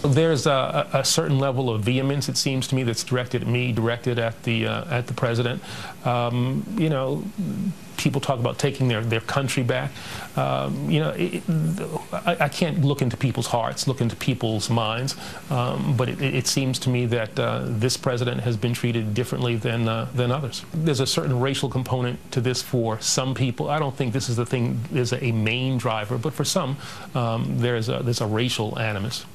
There's a certain level of vehemence, it seems to me, that's directed at me, directed at the president. You know, people talk about taking their country back. You know, I can't look into people's hearts, look into people's minds, but it seems to me that this president has been treated differently than others. There's a certain racial component to this for some people. I don't think this is the thing, is a main driver, but for some, there's a racial animus.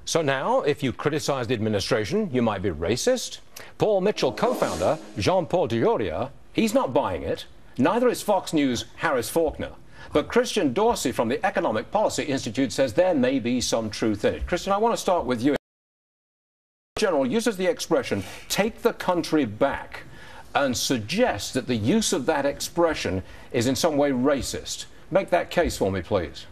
So now, if you criticize the administration, you might be racist. Paul Mitchell co-founder Jean-Paul Dioria, he's not buying it. Neither is Fox News' Harris Faulkner. But Christian Dorsey from the Economic Policy Institute says there may be some truth in it. Christian, I want to start with you. The General uses the expression, take the country back, and suggests that the use of that expression is in some way racist. Make that case for me, please.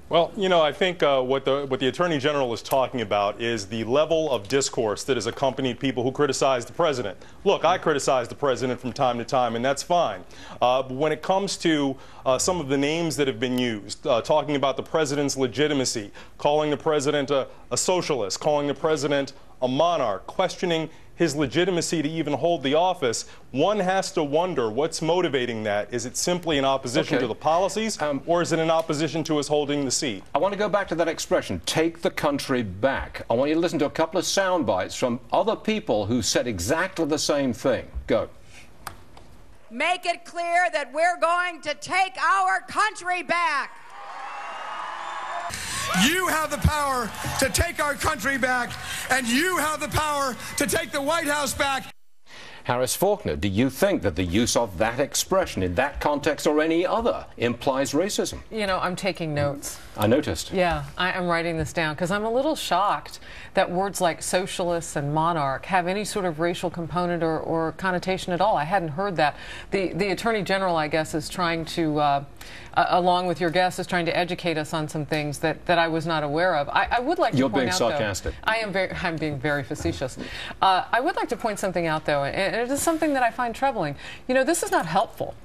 Well, you know, I think what the Attorney General is talking about is the level of discourse that has accompanied people who criticize the president. Look, I criticize the president from time to time, and that's fine. But when it comes to some of the names that have been used, talking about the president's legitimacy, calling the president a socialist, calling the president a monarch, questioning his legitimacy to even hold the office, one has to wonder what's motivating that. Is it simply an opposition to the policies, or is it an opposition to his holding the seat? I want to go back to that expression, take the country back. I want you to listen to a couple of sound bites from other people who said exactly the same thing. Go. Make it clear that we're going to take our country back. You have the power to take our country back, and you have the power to take the White House back. Harris Faulkner, do you think that the use of that expression in that context or any other implies racism? You know, I'm taking notes. I noticed. Yeah, I'm writing this down because I'm a little shocked that words like socialist and monarch have any sort of racial component or connotation at all. I hadn't heard that. The Attorney General, I guess, is trying to, along with your guest, is trying to educate us on some things that I was not aware of. I would like to point out, You're being sarcastic. Though, I'm being very facetious. I would like to point something out, though, and it is something that I find troubling. You know, this is not helpful.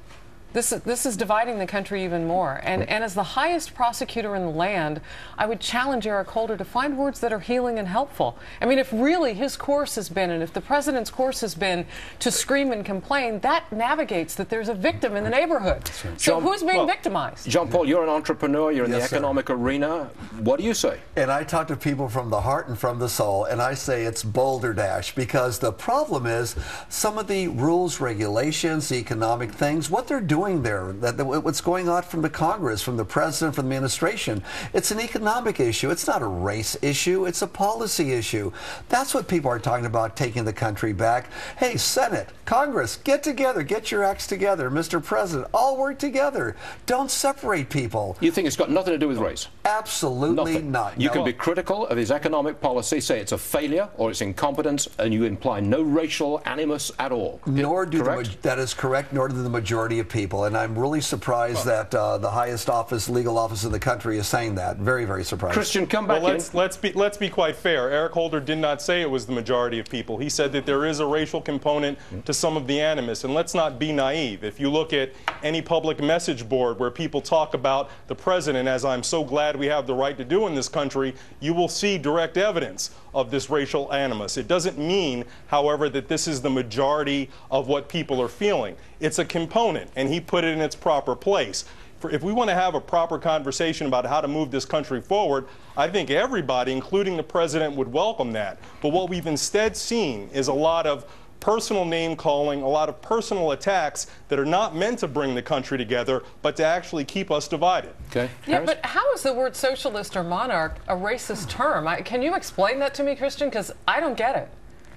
This is dividing the country even more. And as the highest prosecutor in the land, I would challenge Eric Holder to find words that are healing and helpful. I mean, if really his course has been, and if the president's course has been to scream and complain, that navigates that there's a victim in the neighborhood. So who's being victimized? Jean-Paul, you're an entrepreneur, you're in the economic arena. What do you say? And I talk to people from the heart and from the soul, and I say it's Boulder Dash, because the problem is some of the rules, regulations, the economic things, what they're doing there, what's going on from the Congress, from the president, from the administration, it's an economic issue. It's not a race issue. It's a policy issue. That's what people are talking about, taking the country back. Hey, Senate, Congress, get together. Get your acts together. Mr. President, all work together. Don't separate people. You think it's got nothing to do with race? Absolutely not. You can be critical of his economic policy, say it's a failure or it's incompetence, and you imply no racial animus at all. Nor do that is correct, nor do the majority of people. And I'm really surprised that the highest office, legal office in the country is saying that. Very, very surprised. Christian, come back in. Let's be quite fair. Eric Holder did not say it was the majority of people. He said that there is a racial component to some of the animus. And let's not be naive. If you look at any public message board where people talk about the president, as I'm so glad we have the right to do in this country, you will see direct evidence of this racial animus. It doesn't mean, however, that this is the majority of what people are feeling. It's a component, and he put it in its proper place. If we want to have a proper conversation about how to move this country forward, I think everybody, including the president, would welcome that. But what we've instead seen is a lot of personal name calling, a lot of personal attacks that are not meant to bring the country together, but to actually keep us divided. Okay. Yeah, but how is the word socialist or monarch a racist term? Can you explain that to me, Christian? Because I don't get it.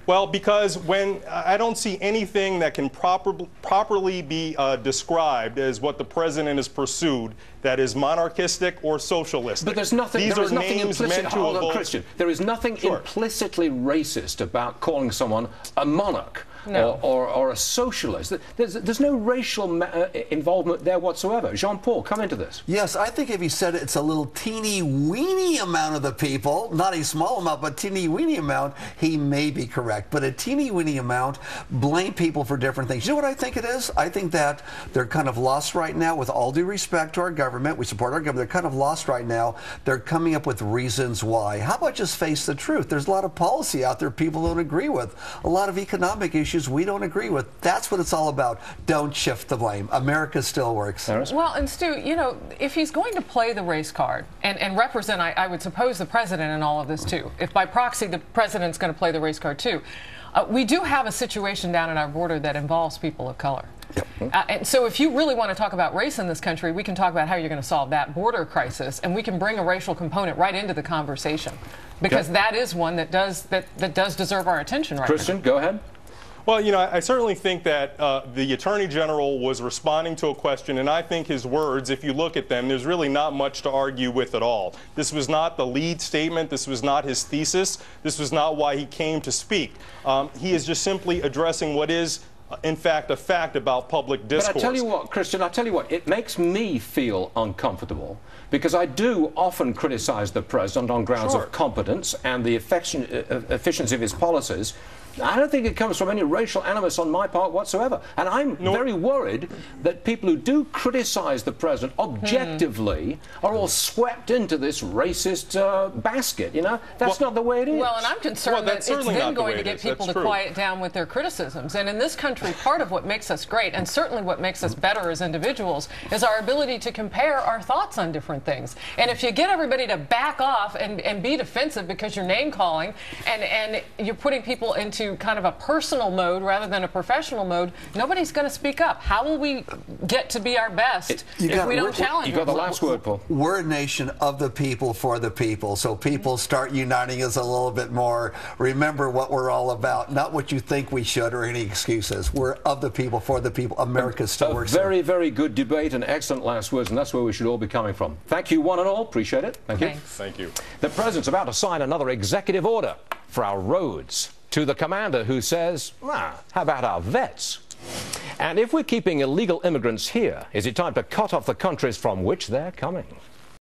Well, because when I don't see anything that can properly be described as what the president has pursued that is monarchistic or socialistic. But there's nothing. These are names meant to evoke. Christian, there is nothing implicitly racist about calling someone a monarch. No. or a socialist. There's no racial involvement there whatsoever. Jean-Paul, come into this. Yes, I think if he said it's a little teeny weeny amount of the people, not a small amount, but teeny weeny amount, he may be correct. But a teeny weeny amount, blame people for different things. You know what I think it is? I think that they're kind of lost right now, with all due respect to our government. We support our government. They're kind of lost right now. They're coming up with reasons why. How about just face the truth? There's a lot of policy out there people don't agree with. A lot of economic issues we don't agree with. That's what it's all about. Don't shift the blame. America still works. Well, and Stu, you know, if he's going to play the race card and represent, I would suppose, the president in all of this too. If by proxy the president's going to play the race card too. We do have a situation down at our border that involves people of color. Yep. And so if you really want to talk about race in this country, we can talk about how you're going to solve that border crisis, and we can bring a racial component right into the conversation, because that is one that does deserve our attention right now. Christian, go ahead. Well, you know, I certainly think that the Attorney General was responding to a question, and I think his words, if you look at them, there's really not much to argue with at all. This was not the lead statement. This was not his thesis. This was not why he came to speak. He is just simply addressing what is, in fact, a fact about public discourse. But I tell you what, Christian, I tell you what, it makes me feel uncomfortable, because I do often criticize the president on grounds of competence and the efficiency of his policies. I don't think it comes from any racial animus on my part whatsoever. And I'm very worried that people who do criticize the president objectively are all swept into this racist basket. You know, that's not the way it is. Well, and I'm concerned that it's then going to get people to quiet down with their criticisms. And in this country, part of what makes us great, and certainly what makes us better as individuals, is our ability to compare our thoughts on different things. And if you get everybody to back off and be defensive because you're name calling and you're putting people into kind of a personal mode rather than a professional mode, nobody's going to speak up. How will we get to be our best if we don't challenge? You got the last word, Paul. We're a nation of the people for the people. So people start uniting us a little bit more. Remember what we're all about, not what you think we should or any excuses. We're of the people for the people. America still works. Very, very good debate and excellent last words, and that's where we should all be coming from. Thank you, one and all. Appreciate it. Thank you. Thank you. The president's about to sign another executive order for our roads, to the commander who says, how about our vets? And if we're keeping illegal immigrants here, is it time to cut off the countries from which they're coming?